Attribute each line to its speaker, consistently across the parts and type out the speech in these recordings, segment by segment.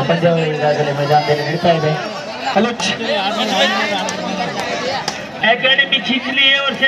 Speaker 1: ಪಂದ್ಯಾವಳಿ ಈಗಾಗಲೇ ಮೈದಾನದಲ್ಲಿ ನಡೀತಾ ಇದೆ.
Speaker 2: अकेडमी खींचली है और से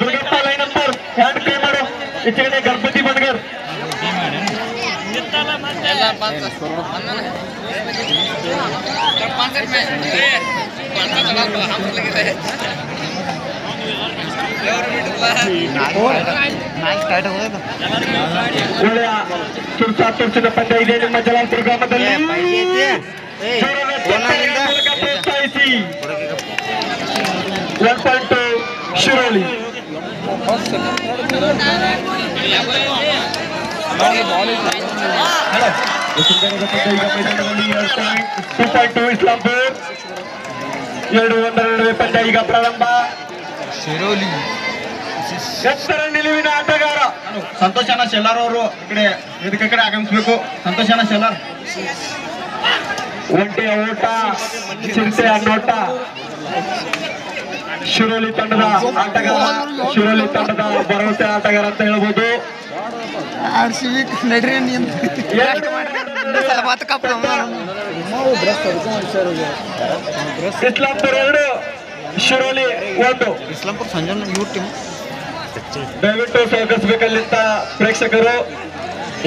Speaker 3: दुर्गप्पा लाइन नंबर हैंड पे मारो इचकड़े गणपति बनकर ಒಳ್ಳೆಯ ತುರ್ಚಿನ ಪಂದ್ಯ ಇದೆ ನಿಮ್ಮ ಜಲಾಲ್ಪುರ ಗ್ರಾಮದಲ್ಲಿ. ಪ್ರೋತ್ಸಾಹಿಸಿ 1.2 ಶಿರೋಲಿ. ಇಸ್ಲಾಂಪುರ್ 2-1 ನಡುವೆ ಪಂದ್ಯ ಈಗ ಪ್ರಾರಂಭ.
Speaker 4: ಶಿರೋಲಿ
Speaker 3: ಎತ್ತರ ನಿಲುವಿನ ಆಟಗಾರ
Speaker 4: ಸಂತೋಷನ ಶೆಲ್ಲಾರ್ ಅವರು ಇದಕ್ಕೆ ಕಡೆ ಆಗಮಿಸಬೇಕು. ಸಂತೋಷನ ಶೆಲ್ಲಾರ್
Speaker 3: ಒಂಟೆಯ ಓಟ ಚಿರತೆಯ ನೋಟ. ಶಿರೋಲಿ ತಂಡದ ಆಟಗಾರ, ಶಿರೋಲಿ ತಂಡದ ಭರವಸೆ ಆಟಗಾರ ಅಂತ ಹೇಳ್ಬೋದು. ಇಸ್ಲಾಂಪುರ್ 2 ಶಿರೋಲಿ 1.
Speaker 4: ಇಸ್ಲಾಂಪುರ್ ಸಂಜೆ ಇವ್ರ ಟೀಮ್
Speaker 3: ದಯವಿಟ್ಟು ಸ್ವಾಗತಿಸಬೇಕಲ್ಲಿದ್ದ ಪ್ರೇಕ್ಷಕರು.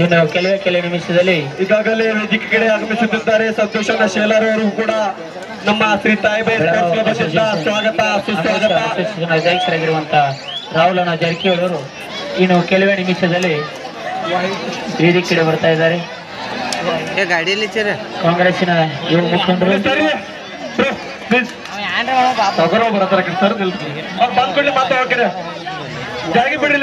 Speaker 1: ಇನ್ನು ಕೆಲವೇ ನಿಮಿಷದಲ್ಲಿ
Speaker 3: ಈಗಾಗಲೇ ವೇದಿಕೆ ಕಡೆ ಆಗಮಿಸುತ್ತಿದ್ದಾರೆ. ಸಂತೋಷನ ಶೇಲಾರ್ ಅವರು ಕೂಡ ನಮ್ಮ ಶ್ರೀ ತಾಯಿಬಾಯಿ ಸ್ವಾಗತ ಸುಸ್ವಾಗತ.
Speaker 1: ಅಧ್ಯಕ್ಷರಾಗಿರುವಂತಹ ರಾಹುಲನ ಜಾರಕಿಹೊಳಿ ಅವರು ಇನ್ನು ಕೆಲವೇ ನಿಮಿಷದಲ್ಲಿ ವೇದಿಕೆ ಕಡೆ ಬರ್ತಾ ಇದ್ದಾರೆ.
Speaker 4: ಗಾಡಿಯಲ್ಲಿ
Speaker 1: ಕಾಂಗ್ರೆಸ್ಸಿನ ಯುವ ಮುಖಂಡರು
Speaker 3: ತಗರೋ ಬರತ್ತಾರ ಸರ್ ಬಂದ್ಕೊಳ್ಳಿ ಮಾತಾಡ್ತಾರೆ ಜಾಗಿ ಬಿಡ್ರಿ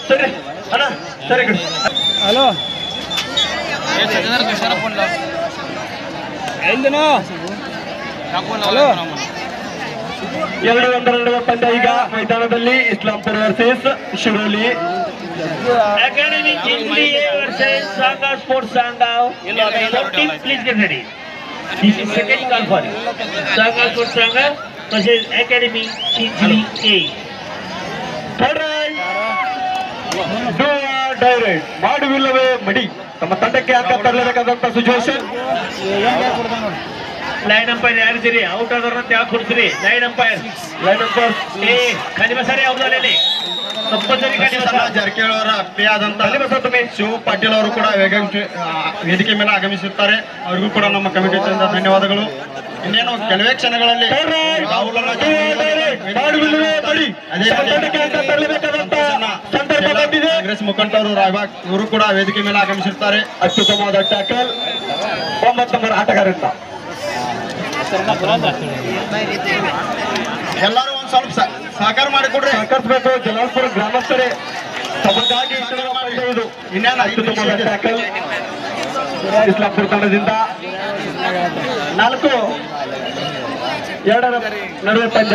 Speaker 3: ಸರಿ ಅಣ್ಣ ಸರಿ ಕಡೆ.
Speaker 4: ಹಲೋ ಹಲೋ
Speaker 3: 2-1 ನಡುವೆ ಪಂದ್ಯ ಈಗ ಮೈದಾನದಲ್ಲಿ. ಇಸ್ಲಾಂಪುರ್ ವರ್ಸಸ್ ಶಿರೋಲಿ.
Speaker 2: अकेडमी खींचली है versus Sanga sports Sanga. Please get ready. This is second call for you. Sanga Sports Sanga versus Academy Khijli A.
Speaker 3: Direct ಮಾಡುವಿಲ್ಲವೇ ಮಡಿ. ತಮ್ಮ ತಂಡಕ್ಕೆ ಅಂಕ ತರಲೇಬೇಕಾದಂತ ಸಿಚುವೇಶನ್.
Speaker 2: ಲೈನ್ ಅಂಪೈರ್ ಯಾರಿದ್ದೀರಿ? ಔಟ್ ಆದವ್ರನ್ನ ಯಾಕೆ ಕೊಡ್ತೀರಿ? ಲೈನ್ ಅಂಪೈರ್ ಖಾಲಿ ಬಸಾರಿ ಅವ್ರದಲ್ಲಿ ಕಂಪಲ್ಸರಿ ಖಾಲಿ ಬಸ.
Speaker 4: ಜಾರಕಿಹೊಳಿ ಅವರ ಪೇ ಆದಂತ ಶಿವ ಪಾಟೀಲ್ ಅವರು ಕೂಡ ವೇದಿಕೆ ಮೇಲೆ ಆಗಮಿಸುತ್ತಾರೆ. ಅವರಿಗೂ ಕೂಡ ನಮ್ಮ ಕಮಿಟಿಯಿಂದ ಧನ್ಯವಾದಗಳು. ಇನ್ನೇನು ಕೆಲವೇ ಕ್ಷಣಗಳಲ್ಲಿ ಕಾಂಗ್ರೆಸ್ ಮುಖಂಡರು ರಾಯಬಾಗ್ ಇವರು ಕೂಡ ವೇದಿಕೆ ಮೇಲೆ ಆಗಮಿಸಿರ್ತಾರೆ.
Speaker 3: ಅತ್ಯುತ್ತಮವಾದ ಟ್ಯಾಕಲ್ 9 ನಂಬರ್ ಆಟಗಾರರಿಂದ.
Speaker 4: ಎಲ್ಲರೂ ಒಂದ್ ಸ್ವಲ್ಪ ಸಹಕಾರ ಮಾಡಿಕೊಡ್ರಿ.
Speaker 3: ಸಹಕರಿಸಬೇಕು. ಜಲಾಲ್ಪುರ ಗ್ರಾಮಸ್ಥರೇ ತಮಗಾಗಿ ಇದು ಇನ್ನೇನು ಅತ್ಯುತ್ತಮವಾದ ಟ್ಯಾಕಲ್ ಇಸ್ಲಾಂಪುರ್ ತಂಡದಿಂದ. 4-2 ನಡುವೆ ಪಂದ್ಯ.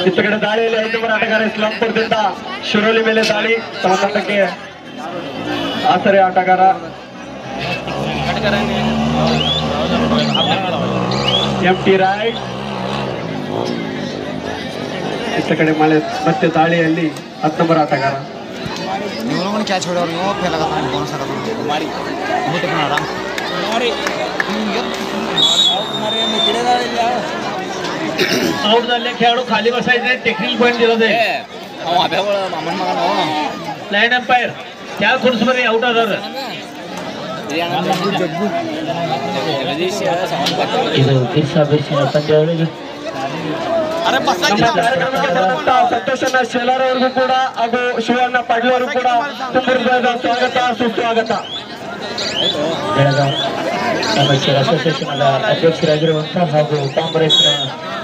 Speaker 3: ಇತ್ತ ಕಡೆ ದಾಳಿಯಲ್ಲಿ 5 ನಂಬರ್ ಆಟಗಾರ ಇಸ್ಲಾಂಪುರದಿಂದ ಶಿರೋಲಿ ಮೇಲೆ ದಾಳಿ. ತಮ್ಮ ತಂಡಕ್ಕೆ ಆಸರೆ ಆಟಗಾರ ಎಂಟಿ ರೈಟ್. ಇತ್ತ ಕಡೆ ಮಳೆ ಮತ್ತೆ ದಾಳಿಯಲ್ಲಿ 10 ನಂಬರ್ ಆಟಗಾರ
Speaker 4: ಕ್ಯಾಚ್ ಹೊಡೆಯವ್ರು
Speaker 2: ಔಟ್ದಲ್ಲೇ खेळाडू खाली बसायचे. टेक्निकल पॉइंट दिलं ते लाईन अंपायर त्या खुर्स मध्ये ಔಟ್ ಆದವರು.
Speaker 1: ಇದು ದಿಶಾಭಿಷೇಕ ಪಂದ್ಯಾವಳಿಗೆ
Speaker 3: ಸಂತೋಷನ ಶೇಲಾರ್ ಅವರಿಗೂ ಕೂಡ ಹಾಗೂ ಶಿವಣ್ಣ ಪಾಟೀಲ್ ಅವರು ಕೂಡ ತುಂಬ ಸ್ವಾಗತ ಸುಸ್ವಾಗತ.
Speaker 1: ಬೆಳಗಾವಿ ಅಮೇಚರ್ ಅಸೋಸಿಯೇಷನ್ ಅಧ್ಯಕ್ಷರಾಗಿರುವಂತಹ ಹಾಗೂ ಕಾಂಗ್ರೆಸ್ನ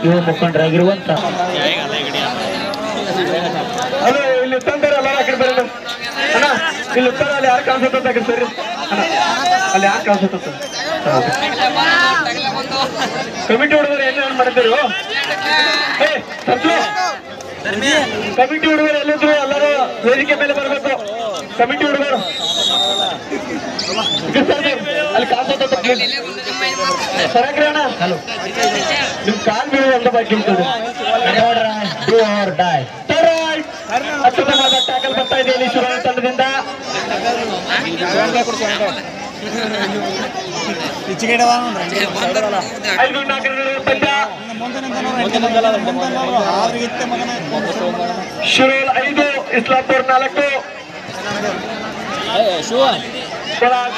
Speaker 1: ಯುವ ಮುಖಂಡರಾಗಿರುವಂತಹ
Speaker 3: ಅದೇ ಇಲ್ಲಿ ತಂದರೆ ಎಲ್ಲ ಆ ಕಡೆ ಬರೋಣ ಅಣ್ಣ. ಇಲ್ಲಿ ಉತ್ತರ ಅಲ್ಲಿ ಯಾರು ಕಾಣಿಸುತ್ತ ಸರಿ ಅಲ್ಲಿ ಯಾರು ಕಾಣಿಸುತ್ತ ಕಮಿಟಿ ಹುಡುಗರು ಏನೇನು ಮಾಡಿದ್ರು? ಕಮಿಟಿ ಹುಡುಗರು ಎಲ್ಲಿದ್ರು ಎಲ್ಲರೂ ವೇದಿಕೆ ಮೇಲೆ ಬರಬೇಕು. ಕಮಿಟಿ ಹುಡುಗರು ಸರಕ್ರಿ ಅಣ್ಣ ನಿಮ್ ಕಾಲ್ ಬೀಳುವ ಅಂತ ಬಾಕಿ ಇರ್ತದೆ. ಅತ್ಯುತ್ತಮವಾದ ಟ್ಯಾಕಲ್ ಬರ್ತಾ ಇದೆ ಇಲ್ಲಿ ಶಿವರಾಜ್ ತಂಡದಿಂದ. ಐದು ನಾಲ್ಕರ ನಡುವೆ ಪಂದ್ಯ. ಶಿರೋಲ್ 5 ಇಸ್ಲಾಂಪುರ್ 4.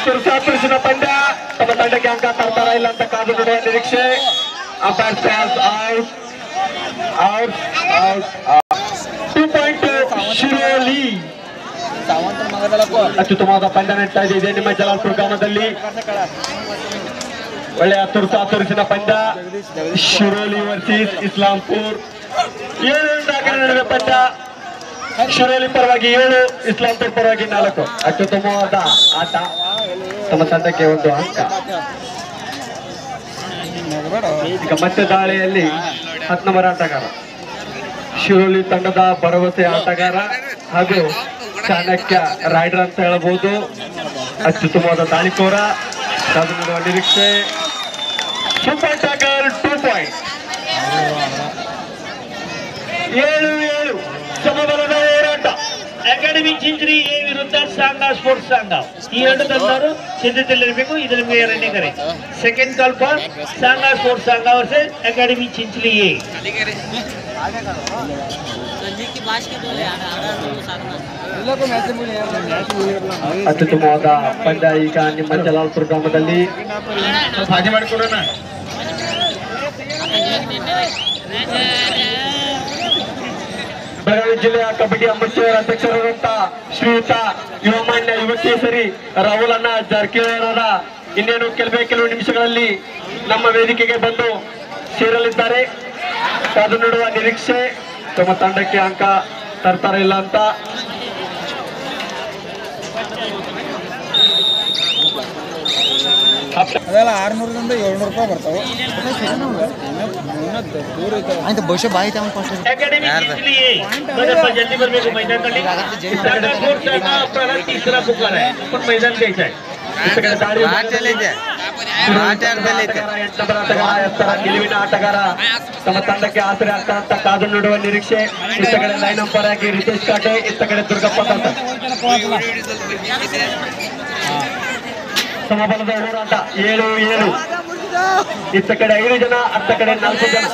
Speaker 3: ತುರ್ಸಾಪುರುಷನ ಪಂದ್ಯ. ತಮ್ಮ ತಂಡಕ್ಕೆ ಅಂಕ ತರ್ತಾರ ಇಲ್ಲ ಅಂತ ಕಾದು ನೋಡುವ ನಿರೀಕ್ಷೆ. ಔಟ್ 2 ಪಾಯಿಂಟ್ ಶಿರೋಲಿ. ಅತ್ಯುತ್ತಮವಾದ ಪಂದ್ಯ ನಡೀತಾ ಇದೆ ನಿಮ್ಮ ಜಲಾಲ್ಪುರ ಗ್ರಾಮದಲ್ಲಿ. ಒಳ್ಳೆಯ ತುರ್ಸಾಪುರುಷನ ಪಂದ್ಯ. ಶಿರೋಲಿ ವರ್ಸಸ್ ಇಸ್ಲಾಂಪುರ್. 7 ನಾಲ್ಕರ ನಡುವೆ ಪಂದ್ಯ. ಶಿರೋಲಿ ಪರವಾಗಿ 7, ಇಸ್ಲಾಂಪುರ್ ಪರವಾಗಿ 4. ಅತ್ಯುತ್ತಮವಾದ ಆಟ. ತಮ್ಮ ತಂಡಕ್ಕೆ 1 ಅಂಕ. ಈಗ ಮತ್ತೆ ದಾಳಿಯಲ್ಲಿ 10 ನಂಬರ್ ಆಟಗಾರ ಶಿರೋಲಿ ತಂಡದ ಭರವಸೆ ಆಟಗಾರ ಹಾಗೂ ಚಾಣಕ್ಯ ರೈಡರ್ ಅಂತ ಹೇಳಬಹುದು. ಅತ್ಯುತ್ತಮವಾದ ದಾಳಿಕೋರ. ಕಾದು ನೋಡುವ ನಿರೀಕ್ಷೆ. Super tackle 2 point. 7-7 ಸಮಬಲದ ಹೋರಾಟ.
Speaker 2: ಅಕಾಡೆಮಿ ಚಿಂಚರಿ ಎ ವಿರುದ್ಧ ಸಾಂಗಾ ಸ್ಪೋರ್ಟ್ಸ್ ಸಾಂಗಾ. ಈ 2 ತಂಡವರು ಸಿದ್ಧತೆಯಲ್ಲಿರಬೇಕು. ಇದು ನಿಮಗೆ 2ನೇ ಕರೆ. Second call for Sanga sports Sanga versus academy Chinchari A.
Speaker 3: ಅತ್ಯುತ್ತಮವಾದ ಪಂದ್ಯ ಈಗ ನಿಮ್ಮ ಜಲಾಲ್ಪುರ ಗ್ರಾಮದಲ್ಲಿ.
Speaker 4: ಹಾಗೆ ಮಾಡಿಕೊಡೋಣ.
Speaker 3: ಬೆಳಗಾವಿ ಜಿಲ್ಲೆಯ ಕಬಡ್ಡಿ ಅಮೃತಸರ ಅಧ್ಯಕ್ಷರಾದಂತ ಶ್ರೀಯುತ ಯುವಮಾನ್ಯ ಯುವಕೇಸರಿ ರಾಹುಲ್ ಜಾರಕಿಹೊಳಿ ಇನ್ನೇನು ಕೆಲವು ನಿಮಿಷಗಳಲ್ಲಿ ನಮ್ಮ ವೇದಿಕೆಗೆ ಬಂದು ಸೇರಲಿದ್ದಾರೆ. ಕಾದು ನೋಡುವ ನಿರೀಕ್ಷೆ. ತಮ್ಮ ತಂಡಕ್ಕೆ ಅಂಕ ತರ್ತಾರ ಇಲ್ಲ ಅಂತ.
Speaker 5: ಅದೆಲ್ಲ 600ರಿಂದ 700 ರೂಪಾಯಿ ಬರ್ತಾವೆ. ಬಹುಶಃ ಬಾಯಿ
Speaker 2: ಅಕಾಡೆಮಿ ಚಿಂಚಲಿ ಎ जल्दी बरಬೇಕು मैदानದಲ್ಲಿ. ಸಾಂಗಾ ಸ್ಪೋರ್ಟ್ಸ್ ಸಾಂಗಾ अपना तीसरा पुकार है पर मैदान कैसा है.
Speaker 3: ಗೆಲುವಿನ ಆಟಗಾರ ತಮ್ಮ ತಂಡಕ್ಕೆ ಆಸರೆ ಆಗ್ತಾ ಅಂತ ಕಾದು ನೋಡುವ ನಿರೀಕ್ಷೆ. ಇತ್ತ ಕಡೆ ಲೈನ್ ಅಂಪರ್ ಆಗಿ ರಿತೇಶ್ ಕಾಟೆ, ಇತ್ತ ಕಡೆ ದುರ್ಗಪ್ಪ ಅಂತ. ಸಮಬಲದ ಹೋರಾಟ 7-7. ಇತ್ತ ಕಡೆ 5 ಜನ, ಅತ್ತ ಕಡೆ 4 ಜನ.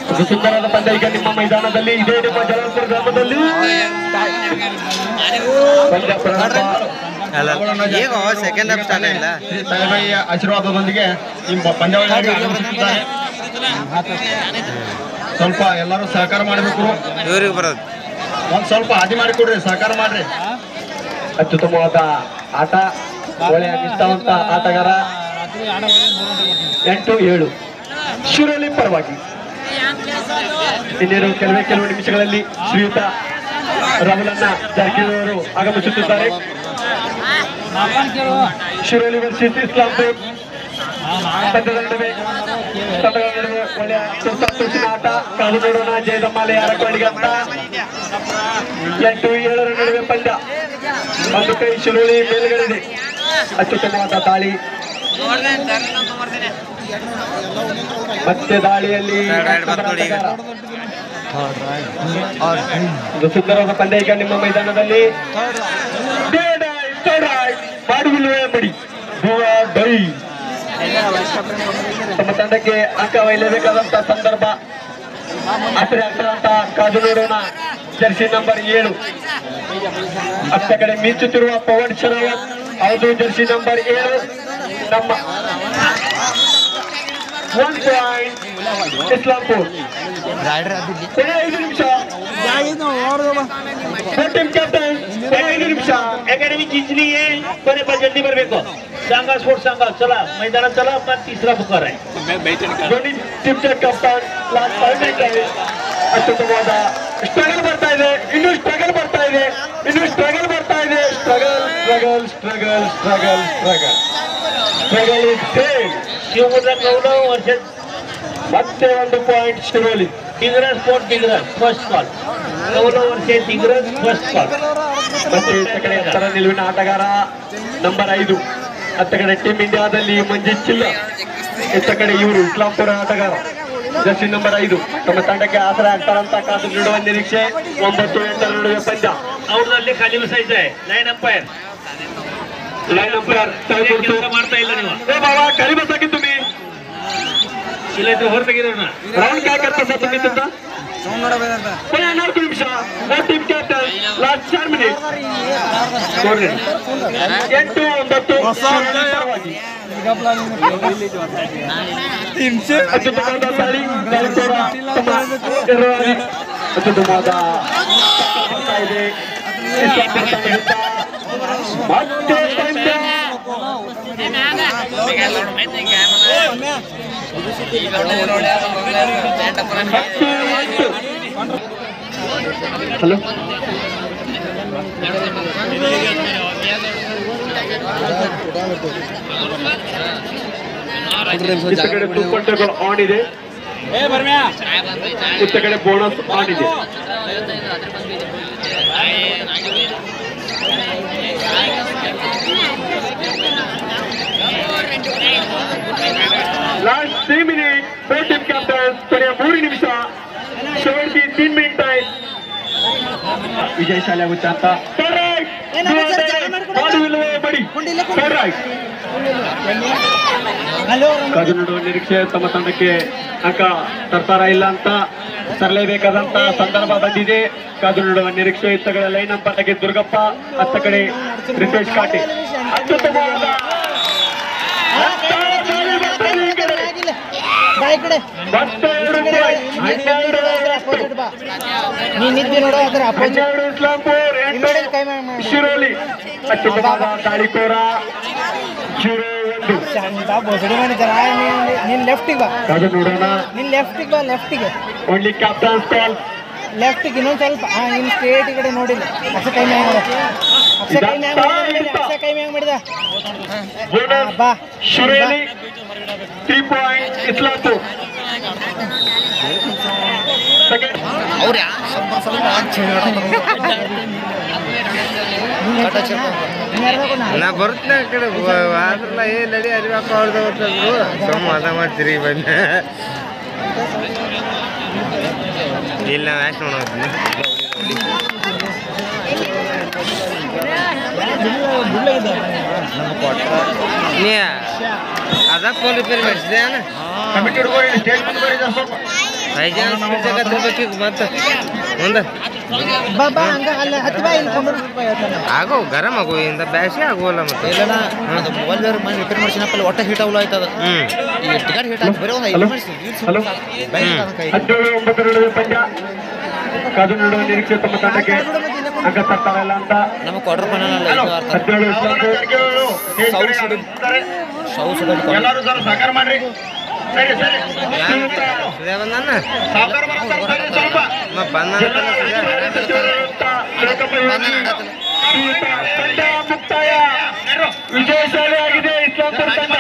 Speaker 3: ಒಂದು ಸುಂದರವಾದ ಪಂದ್ಯ ಈಗ ನಿಮ್ಮ ಮೈದಾನದಲ್ಲಿ. ಇದೇ ನಿಮ್ಮ ಜಲಾಲ್ಪುರ ಗ್ರಾಮದಲ್ಲಿ ಪಂದ್ಯ ಪ್ರಾರಂಭ.
Speaker 5: ಸೆಕೆಂಡ್ ಹಾಫ್ ಸ್ಟಾರ್ಟ್ ಆಗಿಲ್ಲ.
Speaker 4: ಸಾಹೇಬಯ್ಯ ಆಶೀರ್ವಾದದೊಂದಿಗೆ ಈ ಪಂದ್ಯಾವಳಿಗೆ ಆಗಮಿಸುತ್ತಿದ್ದಾರೆ. ಸ್ವಲ್ಪ ಎಲ್ಲರೂ ಸಹಕಾರ ಮಾಡಬೇಕು.
Speaker 5: ಇವ್ರಿಗೆ ಬರೋದು
Speaker 4: ಒಂದ್ ಸ್ವಲ್ಪ ಹಾದಿ ಮಾಡಿಕೊಡ್ರಿ, ಸಹಕಾರ ಮಾಡ್ರಿ.
Speaker 3: ಅತ್ಯುತ್ತಮವಾದ ಆಟ. ಒಳ್ಳೆಯ ನಿಷ್ಠಾವಂತ ಆಟಗಾರ. 8-7 ಶಿರೋಲಿ ಪರವಾಗಿ. ಇನ್ನೇನು ಕೆಲವು ನಿಮಿಷಗಳಲ್ಲಿ ಶ್ರೀಯುತ ರಾಹುಲ್ ಜಾರಕಿಹೊಳಿ ಅವರು ಆಗಮಿಸುತ್ತಿದ್ದಾರೆ. ಶಿರೋಲಿ ವರ್ಸಸ್ ಇಸ್ಲಾಂಪುರ್ ತಂಡಗಳ ನಡುವೆ ಒಳ್ಳೆಯ ತುರ್ತಾಪುರುಷನ ಆಟ. ಕಾದು ನೋಡೋಣ ಜಯದಮ್ಮಾಲೆ ಯಾರ ಕೊಂಡಿಗೆ ಅಂತ. 8-7 ನಡುವೆ ಪಂದ್ಯ. ಒಂದು ಕೈ ಶಿರೋಲಿ ಮೇಲುಗಡೆ. ಅತ್ಯುತ್ತಮವಾದ ದಾಳಿ. ಮತ್ತೆ ದಾಳಿಯಲ್ಲಿ ಒಂದು ಸುಂದರವಾದ ಪಂದ್ಯ ಈಗ ನಿಮ್ಮ ಮೈದಾನದಲ್ಲಿ. ಮಾಡುವಿಲ್ಲವೇ ಬಡಿ ಡೈ. ತಮ್ಮ ತಂಡಕ್ಕೆ ಅಂಕ ಒಯ್ಯಲೇಬೇಕಾದಂತ ಸಂದರ್ಭ. ಆಸರೆ ಆಗ್ತದಂತ ಕಾದು ನೋಡೋಣ. ಜರ್ಸಿ ನಂಬರ್ 7 ಅತ್ತ ಕಡೆ ಮೀಚುತ್ತಿರುವ ಪವನ್ ಶರಾವತ್. ಹೌದು, ಜರ್ಸಿ ನಂಬರ್ 7 ನಮ್ಮ 1 ಪಾಯಿಂಟ್ ಇಸ್ಲಾಂಪುರ್. 5 ನಿಮಿಷ. ಟೀಮ್ ಕ್ಯಾಪ್ಟನ್ 5 ನಿಮಿಷ.
Speaker 2: अकेडमी चिंचली है कोने पर जल्दी बरಬೇಕು. सांगा स्पोर्ट्स सांगा चला मैदान चला. अपना तीसरा पुकार है.
Speaker 3: Dhoni team captain last 5 minute ಇದೆ. ಅತ್ಯುತ್ತಮವಾದ ಸ್ಟ್ರಗಲ್ ಬರ್ತಾ ಇದೆ. ಇನ್ನೂ ಸ್ಟ್ರಗಲ್ ಬರ್ತಾ ಇದೆ. Struggle is same.
Speaker 2: Shivamogga Kaulav versus
Speaker 3: ಮತ್ತೆ 1 ಪಾಯಿಂಟ್ ಶಿರೋಲಿ.
Speaker 2: Tigra sport Tigra first call. Kaulav versus Tigra first call.
Speaker 3: ಮತ್ತೆ ಈ ಕಡೆ ಎತ್ತರ ನಿಲುವಿನ ಆಟಗಾರ ನಂಬರ್ 5 ಅತ್ತ ಕಡೆ ಟೀಮ್ ಇಂಡಿಯಾದಲ್ಲಿ ಮಂಜಿತ್ ಚಿಲ್ಲ, ಇತ್ತ ಕಡೆ ಇವರು ಇಸ್ಲಾಂಪುರ ಆಟಗಾರ ಜರ್ಸಿ ನಂಬರ್ 5 ತಮ್ಮ ತಂಡಕ್ಕೆ ಆಸರೆ ಆಗ್ತಾರಂತ ಕಾದು ನೀಡುವ ನಿರೀಕ್ಷೆ. 9-8 ನಡುವೆ ಪಂದ್ಯ.
Speaker 2: ಅವ್ರದಲ್ಲಿ ಖಾಲಿ ಸೈಜ್ ಲೈನ್ ಅಂಪೈರ್ ಕೆಲಸ ಮಾಡ್ತಾ ಇಲ್ಲ ನೀವು.
Speaker 3: ए बाबा खाली बसा की तुम्ही
Speaker 2: ಇಲ್ಲ ಇದ್ರೆ ಹೊರ ತೆಗಿರೋಣ.
Speaker 3: राउंड काय करता सर तुम्ही तुमचा पण येणार तुम्ही निमिष टीम कॅप्टन लास्ट 4 मिनिट 8-9 परवागी अत्युತ್ತಮವಾದ ದಾಳಿ ದಾಳಿಕೋರ ತಮ್ಮ ಎರಡನೇ ಅತ್ಯುತ್ತಮವಾದ ಇದೆ. ಮತ್ತೆ ಪಂದ್ಯ ಹಲೋ ಇತ್ತ ಕಡೆ 2 ಪಂದ್ಯಗಳು ಆನ್ ಇದೆ, ಇತ್ತ ಕಡೆ ಬೋನಸ್ ಆನ್ ಇದೆ. लास्ट 3 मिनिट 4 टीम कॅप्टन ಕೊನೆಯ 3 ನಿಮಿಷ शेवटची 3 मिनिट आहे. ವಿಜಯಶಾಲಿ ಆಗುತ್ತೆ ಅಂತ ಕಾದು ನೋಡುವ ನಿರೀಕ್ಷೆ. ತಮ್ಮ ತಂಡಕ್ಕೆ ಅಂಕ ತರ್ತಾರ ಇಲ್ಲ ಅಂತ ತರಲೇಬೇಕಾದಂತ ಸಂದರ್ಭ ಬಂದಿದೆ. ಕಾದು ನೋಡುವ ನಿರೀಕ್ಷೆ. ಇತ್ತ ಕಡೆ ಲೈನ್ ಅಂಪರ್ಗೆ ದುರ್ಗಪ್ಪ, ಅತ್ತ ಕಡೆ ರಿತೇಶ್ ಕಾಟೆ. ಅತ್ಯುತ್ತಮವಾದ ಶಿರೋಲಿ ಅತ್ಯುತ್ತಮವಾದ ದಾಳಿಕೋರ 0-1
Speaker 5: ನೀನ್ ಲೆಫ್ಟಿಗೆ ಬಾ,
Speaker 3: ಕಾದು ನೋಡೋಣ.
Speaker 5: ನೀನ್ ಲೆಫ್ಟಿಗೆ ಬಾ, ಲೆಫ್ಟಿಗೆ
Speaker 3: ಓನ್ಲಿ ಕ್ಯಾಪ್ಟನ್ ಕಾಲ್.
Speaker 5: ಲೆಫ್ಟಿಗೆ ಇನ್ನೊಂದು ಸ್ವಲ್ಪ ಇನ್ ಸ್ಟ್ರೇಟ್ ಈ ಕಡೆ ನೋಡಿಲ್ಲ. ಅಕ್ಷ ಕೈ ಮ್ಯಾಗ ಮಾಡ, ಅಕ್ಷ ಕೈ ಮ್ಯಾಗ ಮಾಡಿದ ಬಾ.
Speaker 3: ಶಿರೋಲಿ 3 ಪಾಯಿಂಟ್ ಇಸ್ಲಾಂಪುರ್.
Speaker 5: ನಾ ಬರ್ತೇನೆ ಆ ಕಡೆ ಆದ್ರಲ್ಲ ಏ ನಡಿ ಅರಿವಾಕ ಅವ್ರದ್ದು ಸೋಮ ಅದ ಮಾಡಿ ತಿರುಗಿ ಬಂದೆ. ಇಲ್ಲ ಮ್ಯಾಚ್ ನೋಡೋದ್ನಿ ನೀ ಅದ ಫೋನ್ ರಿಪೇರಿ ಮಾಡಿಸಿದೆ
Speaker 4: ಕಮಿಟಿ ಹುಡುಗರು ಸ್ಟೇಜ್ ಮುಂದೆ ಬರೀ ಸ್ವಲ್ಪ
Speaker 5: ಮತ್ತೆ ಮುಂದೆ
Speaker 6: ಬಾಬಾ ಹಂಗ ಅಲ್ಲ 10 ರೂಪಾಯಿ ಇಲ್ಲಿ 15 ರೂಪಾಯಿ
Speaker 5: ಆಗೋ ಗರಂ ಆಗೋ ಇಂದ ಬ್ಯಾಸಿ ಆಗೋಲ್ಲ ಮತ್ತೆ
Speaker 6: ಇಲ್ಲ ಅದು ಮೊಬೈಲ್ ಬೇರೆ ಮನೆ ರಿಪೇರ್ ಮಾಡ್ಸಿನಪ್ಪ ಒಟ್ಟ ಹೀಟ್ ಅವಲ್ಲ ಆಯ್ತದ ಈ ಟಿಕೆಟ್ ಹೀಟ್ ಆಯ್ತು ಬರೀ ಒಂದು 5 ಮಾಡಿಸಿ
Speaker 3: ಹಲೋ 17-9 ಪಂದ್ಯ. ಕಾದು ನೋಡುವ ನಿರೀಕ್ಷೆ. ತಮ್ಮ ತಂಡಕ್ಕೆ ಅಂಕ ತರ್ತಾರಲ್ಲ ಅಂತ
Speaker 6: ನಮ್ಮ ಕ್ವಾರ್ಟರ್ ಫೈನಲ್ ಅಲ್ಲ ಇದು ಅರ್ಥ
Speaker 3: 17
Speaker 4: ಎಲ್ಲರೂ ಸರ್ ಸಹಕಾರ ಮಾಡ್ರಿ. ಸರಿ ಸರಿ
Speaker 5: ಬಂದನ್ನ
Speaker 4: ಸಾಕಾರ ಮಾಡ್ತಾರೆ ಸ್ವಲ್ಪ
Speaker 5: ಬಂದ
Speaker 3: ಮುಕ್ತಾಯ. ವಿಜಯಶಾಲಿ ಆಗಿದೆ ಇಸ್ಲಾಂಪುರ ತಂಡ.